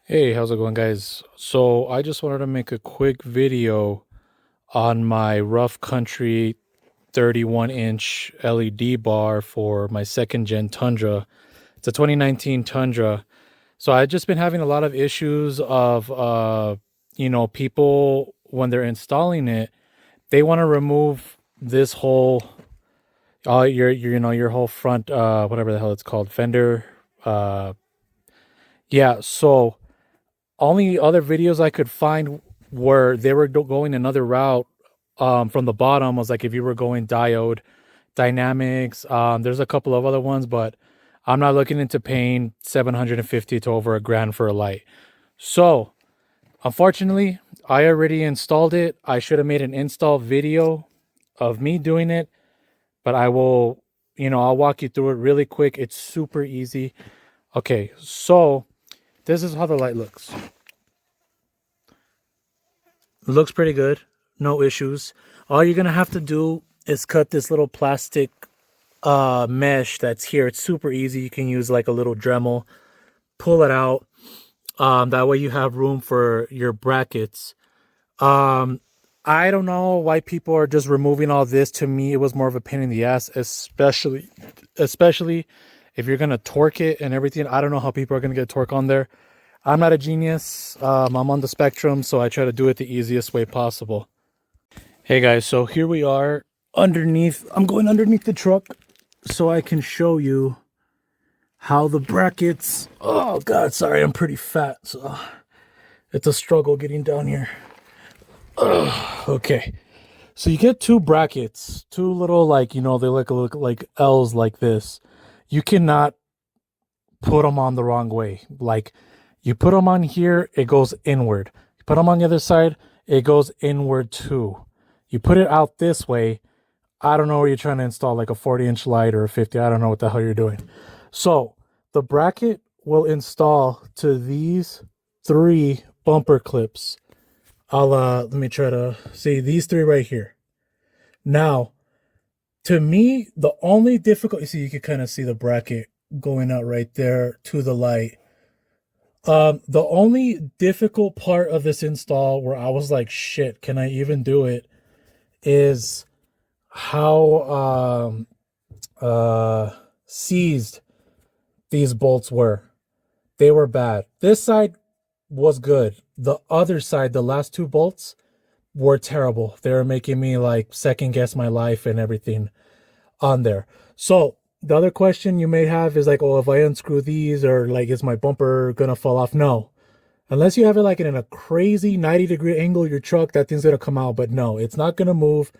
Hey, how's it going, guys? So I just wanted to make a quick video on my Rough Country 31-inch LED bar for my second gen Tundra. It's a 2019 Tundra. So I've just been having a lot of issues of people when they're installing it, they want to remove this whole your whole front whatever the hell it's called, fender. Uh yeah, so only other videos I could find where they were going another route from the bottom was like if you were going diode dynamics. There's a couple of other ones, but I'm not looking into paying 750 to over a grand for a light. So unfortunately, I already installed it. I should have made an install video of me doing it, but I will, I'll walk you through it really quick. It's super easy. Okay, so this is how the light looks. It looks pretty good. No issues. All you're gonna have to do is cut this little plastic mesh that's here. It's super easy. You can use like a little Dremel, pull it out. That way you have room for your brackets. I don't know why people are just removing all this. To me, it was more of a pain in the ass, especially if you're gonna torque it and everything. I don't know how people are gonna get torque on there. I'm not a genius. I'm on the spectrum, so I try to do it the easiest way possible. Hey guys, so here we are underneath. I'm going underneath the truck so I can show you how the brackets. Oh God, sorry, I'm pretty fat, so it's a struggle getting down here. Okay, so you get two brackets, two little they look like L's like this. You cannot put them on the wrong way. Like you put them on here, it goes inward. You put them on the other side, it goes inward too. You put it out this way, I don't know where you're trying to install, like a 40-inch light or a 50. I don't know what the hell you're doing. So the bracket will install to these three bumper clips. Let me try to see these three right here. Now, to me, the only difficult, you see, you can kind of see the bracket going out right there to the light. The only difficult part of this install where I was like, shit, can I even do it, is how seized these bolts were. They were bad. This side was good. The other side, the last two bolts, were terrible. They were making me like second guess my life and everything on there. So the other question you may have is like, oh, if I unscrew these, or like, is my bumper gonna fall off? No. Unless you have it like in a crazy 90-degree angle, your truck, that thing's gonna come out. But no, it's not gonna move.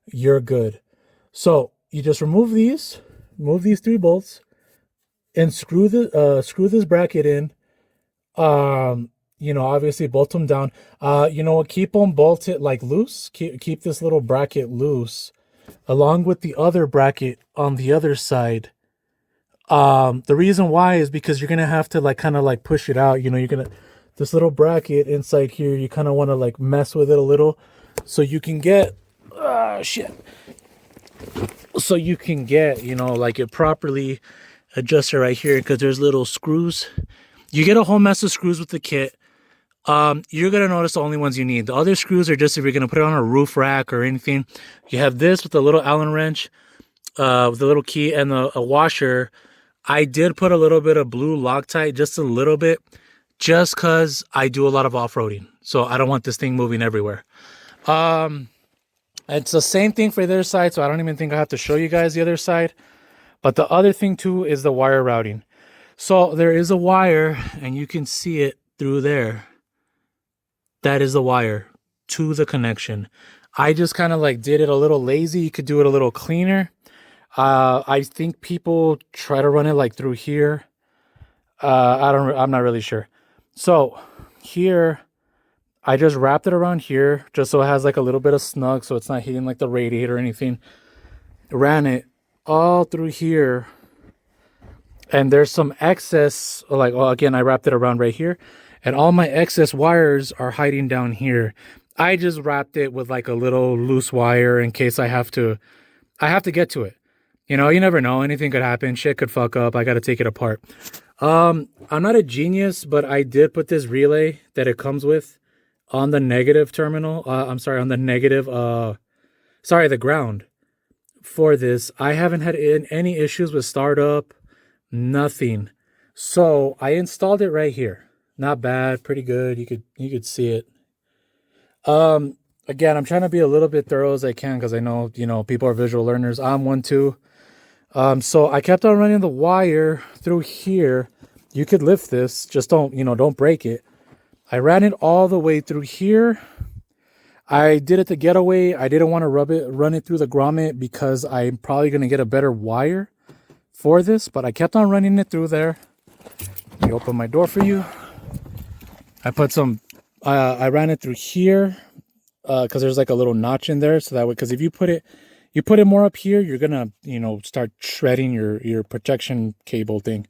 You're good. So you just remove these three bolts, and screw this bracket in. Obviously bolt them down. Keep them bolted like loose. Keep this little bracket loose, along with the other bracket on the other side. The reason why is because you're gonna have to like kind of like push it out. You're gonna, this little bracket inside here, you kind of want to like mess with it a little so you can get so you can get like it properly adjusted right here, because there's little screws. You get a whole mess of screws with the kit. You're gonna notice the only ones you need. The other screws are just if you're gonna put it on a roof rack or anything. You have this with a little Allen wrench, with a little key and a washer. I did put a little bit of blue Loctite, just a little bit, just because I do a lot of off-roading, so I don't want this thing moving everywhere. It's the same thing for the other side, so I don't even think I have to show you guys the other side. But the other thing too is the wire routing. So there is a wire, and you can see it through there. That is the wire to the connection. I just kind of like did it a little lazy. You could do it a little cleaner. I think people try to run it like through here. I'm not really sure. So here, I just wrapped it around here just so it has like a little bit of snug, so it's not hitting like the radiator or anything. Ran it all through here, and there's some excess, like, well, again, I wrapped it around right here, and all my excess wires are hiding down here. I just wrapped it with like a little loose wire in case I have to get to it. You never know, anything could happen, shit could fuck up, I got to take it apart. I'm not a genius, but I did put this relay that it comes with on the negative terminal. I'm sorry, on the negative, sorry, the ground for this. I haven't had any issues with startup, nothing. So I installed it right here. Not bad, pretty good. You could see it. Again, I'm trying to be a little bit thorough as I can because I know, people are visual learners. I'm one too. So I kept on running the wire through here. You could lift this, just don't break it. I ran it all the way through here. I did it the getaway. I didn't want to run it through the grommet because I'm probably going to get a better wire for this, but I kept on running it through there. Let me open my door for you. I put I ran it through here because there's like a little notch in there, so that way, because if you put it more up here, you're gonna start shredding your protection cable thing.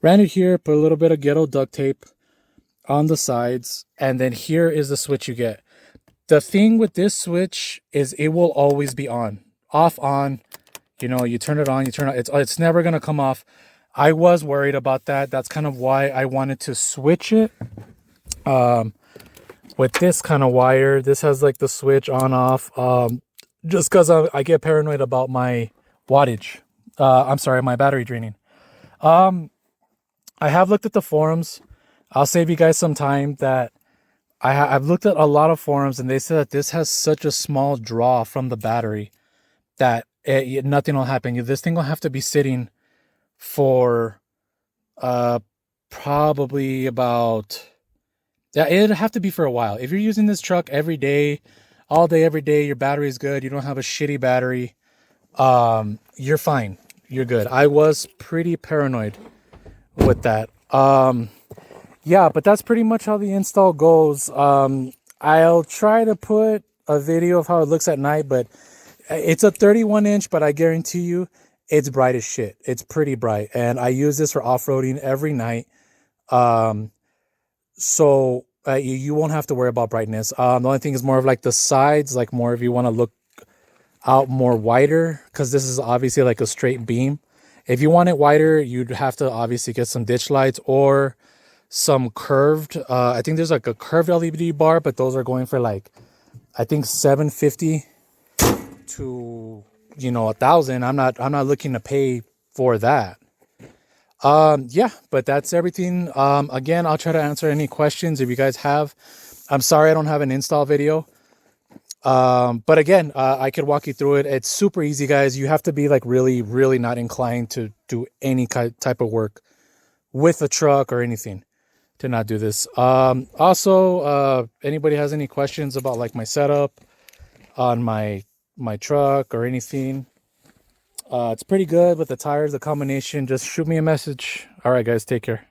Ran it here, put a little bit of ghetto duct tape on the sides, and then here is the switch you get. The thing with this switch is it will always be on, off, on. You turn it on, you turn it. It's never gonna come off. I was worried about that. That's kind of why I wanted to switch it. With this kind of wire, this has like the switch on, off. Just because I get paranoid about my wattage. I'm sorry, my battery draining. I have looked at the forums. I'll save you guys some time. That I've looked at a lot of forums, and they said that this has such a small draw from the battery that nothing will happen. This thing will have to be sitting for probably about, yeah, it'll have to be for a while. If you're using this truck every day, all day, every day, your battery is good, you don't have a shitty battery, you're fine. You're good. I was pretty paranoid with that. Yeah, but that's pretty much how the install goes. I'll try to put a video of how it looks at night, but it's a 31-inch, but I guarantee you it's bright as shit. It's pretty bright, and I use this for off-roading every night. So you won't have to worry about brightness. The only thing is more of like the sides, like more if you want to look out more wider, because this is obviously like a straight beam. If you want it wider, you'd have to obviously get some ditch lights or some curved. I think there's like a curved LED bar, but those are going for like, I think $750 to 1,000. I'm not looking to pay for that. Yeah, but that's everything. Again, I'll try to answer any questions if you guys have. I'm sorry I don't have an install video. But again, I could walk you through it. It's super easy, guys. You have to be like really, really not inclined to do any type of work with a truck or anything to not do this. Also, anybody has any questions about like my setup on my truck or anything, it's pretty good with the tires, the combination. Just shoot me a message. All right, guys, take care.